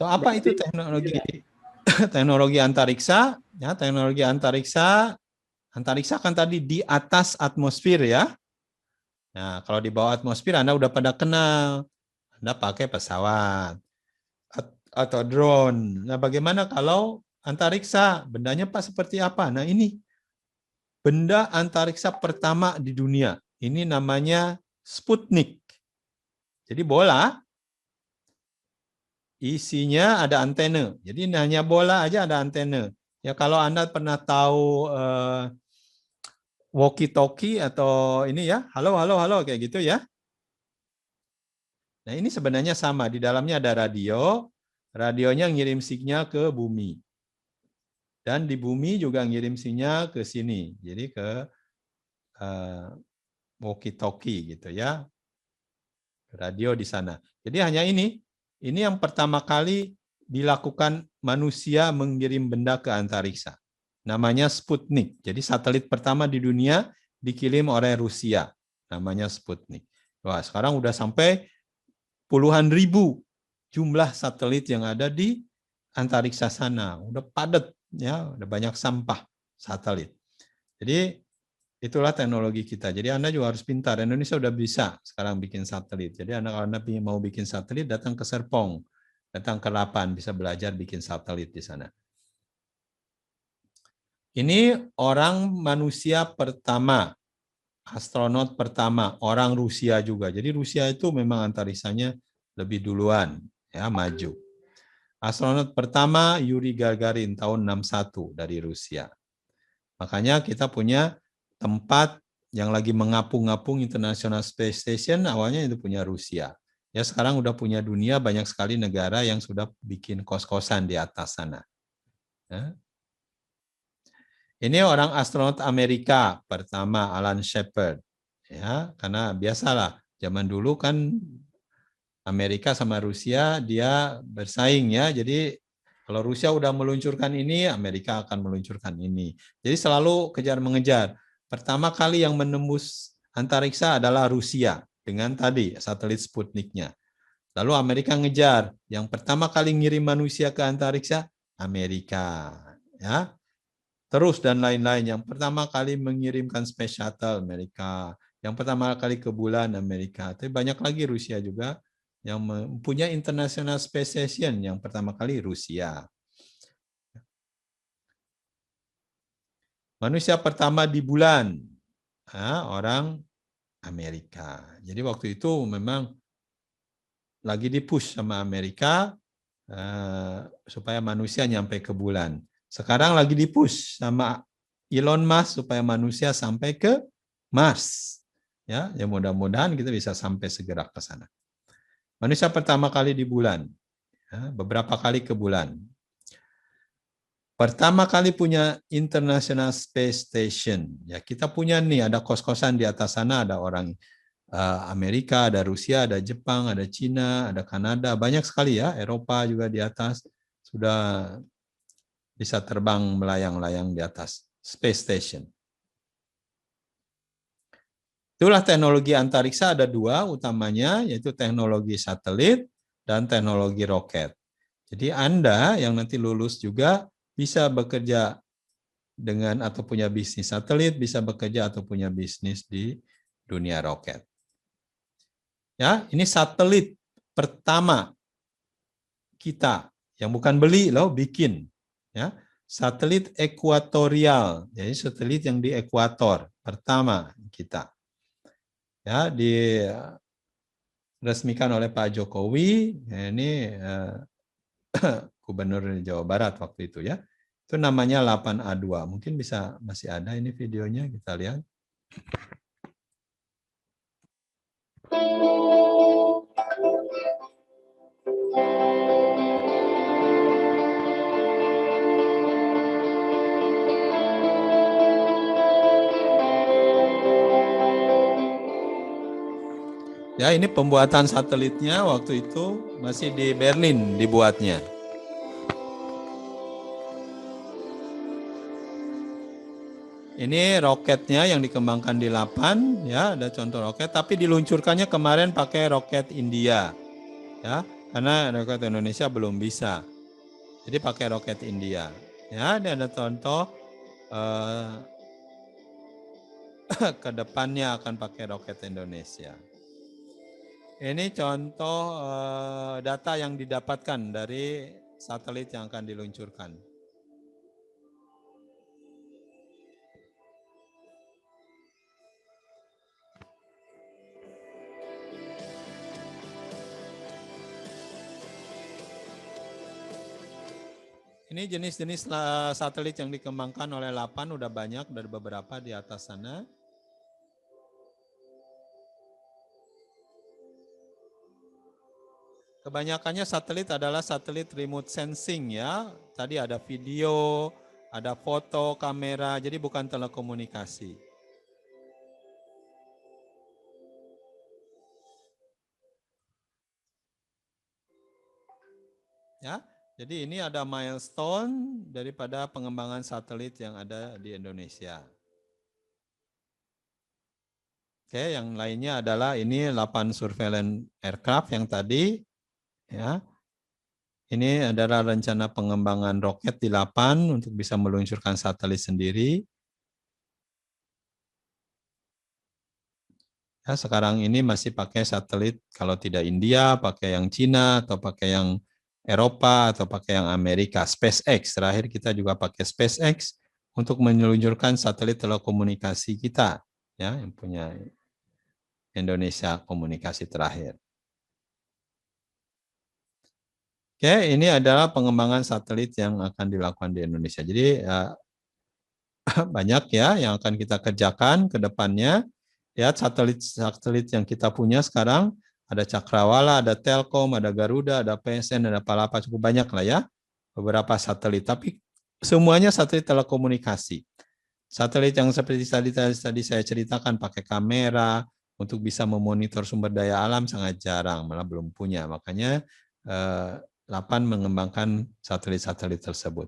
So, apa itu Berarti teknologi iya. teknologi antariksa? Ya, teknologi antariksa kan tadi di atas atmosfer ya. Nah, kalau di bawah atmosfer Anda udah pada kenal. Anda pakai pesawat atau drone. Nah, bagaimana kalau antariksa? Bendanya Pak seperti apa? Nah, ini benda antariksa pertama di dunia. Ini namanya Sputnik. Jadi bola isinya ada antena. Jadi hanya bola aja ada antena. Ya kalau Anda pernah tahu walkie-talkie atau ini ya, halo halo halo kayak gitu ya. Nah, ini sebenarnya sama, di dalamnya ada radio. Radionya ngirim sinyal ke bumi. Dan di bumi juga ngirim sinyal ke sini. Jadi ke walkie-talkie gitu ya. Radio di sana. Jadi hanya ini yang pertama kali dilakukan manusia mengirim benda ke antariksa. Namanya Sputnik. Jadi satelit pertama di dunia dikirim oleh Rusia. Namanya Sputnik. Wah, sekarang udah sampai puluhan ribu jumlah satelit yang ada di antariksa sana. Udah padat ya, udah banyak sampah satelit. Jadi itulah teknologi kita. Jadi Anda juga harus pintar. Indonesia udah bisa sekarang bikin satelit. Jadi kalau Anda mau bikin satelit, datang ke Serpong, datang ke Lapan, bisa belajar bikin satelit di sana. Ini orang manusia pertama, astronot pertama, orang Rusia juga. Jadi Rusia itu memang antariksanya lebih duluan, ya maju. Astronot pertama Yuri Gagarin tahun 61 dari Rusia. Makanya kita punya tempat yang lagi mengapung-ngapung International Space Station, awalnya itu punya Rusia. Ya sekarang udah punya dunia, banyak sekali negara yang sudah bikin kos-kosan di atas sana. Ya. Ini orang astronot Amerika pertama, Alan Shepard. Ya, karena biasalah zaman dulu kan Amerika sama Rusia dia bersaing ya. Jadi kalau Rusia udah meluncurkan ini, Amerika akan meluncurkan ini. Jadi selalu kejar mengejar. Pertama kali yang menembus antariksa adalah Rusia dengan tadi satelit Sputniknya. Lalu Amerika ngejar. Yang pertama kali ngirim manusia ke antariksa Amerika. Ya. Terus dan lain-lain. Yang pertama kali mengirimkan space shuttle Amerika. Yang pertama kali ke bulan Amerika. Tapi banyak lagi Rusia juga yang mempunyai International Space Station. Yang pertama kali Rusia. Manusia pertama di bulan. Orang Amerika. Jadi waktu itu memang lagi dipush sama Amerika supaya manusia nyampe ke bulan. Sekarang lagi dipush sama Elon Musk supaya manusia sampai ke Mars. Ya mudah-mudahan kita bisa sampai segera ke sana. Manusia pertama kali di bulan, ya, beberapa kali ke bulan. Pertama kali punya International Space Station. Ya kita punya nih, ada kos-kosan di atas sana, ada orang Amerika, ada Rusia, ada Jepang, ada Cina, ada Kanada, banyak sekali ya. Eropa juga di atas sudah bisa terbang melayang-layang di atas Space Station. Itulah teknologi antariksa, ada dua utamanya, yaitu teknologi satelit dan teknologi roket. Jadi Anda yang nanti lulus juga bisa bekerja dengan atau punya bisnis satelit, bisa bekerja atau punya bisnis di dunia roket. Ya, ini satelit pertama kita yang bukan beli loh, bikin. Ya, satelit ekuatorial, jadi satelit yang di ekuator pertama kita. Ya, diresmikan oleh Pak Jokowi. Ya, ini Gubernur Jawa Barat waktu itu ya. Itu namanya 8A2. Mungkin bisa masih ada ini videonya, kita lihat. Ya, ini pembuatan satelitnya waktu itu masih di Berlin dibuatnya. Ini roketnya yang dikembangkan di Lapan, ya ada contoh roket, tapi diluncurkannya kemarin pakai roket India, ya Karena roket Indonesia belum bisa. Jadi pakai roket India. Ya, dan ada contoh ke depannya akan pakai roket Indonesia. Ini contoh data yang didapatkan dari satelit yang akan diluncurkan. Ini jenis-jenis satelit yang dikembangkan oleh LAPAN udah banyak, dari beberapa di atas sana. Kebanyakannya satelit adalah satelit remote sensing ya. Tadi ada video, ada foto, kamera, jadi bukan telekomunikasi. Ya, jadi ini ada milestone daripada pengembangan satelit yang ada di Indonesia. Oke, yang lainnya adalah ini 8 surveillance aircraft yang tadi, ya. Ini adalah rencana pengembangan roket di 8 untuk bisa meluncurkan satelit sendiri. Ya, sekarang ini masih pakai satelit, kalau tidak India, pakai yang Cina, atau pakai yang Eropa, atau pakai yang Amerika. SpaceX, terakhir kita juga pakai SpaceX untuk meluncurkan satelit telekomunikasi kita, ya, yang punya Indonesia Komunikasi terakhir. Oke, ini adalah pengembangan satelit yang akan dilakukan di Indonesia. Jadi banyak ya yang akan kita kerjakan ke depannya. Lihat satelit-satelit yang kita punya sekarang, ada Cakrawala, ada Telkom, ada Garuda, ada PSN, ada Palapa, cukup banyak lah ya, beberapa satelit. Tapi semuanya satelit telekomunikasi. Satelit yang seperti tadi saya ceritakan pakai kamera untuk bisa memonitor sumber daya alam sangat jarang, malah belum punya. Makanya LAPAN mengembangkan satelit-satelit tersebut.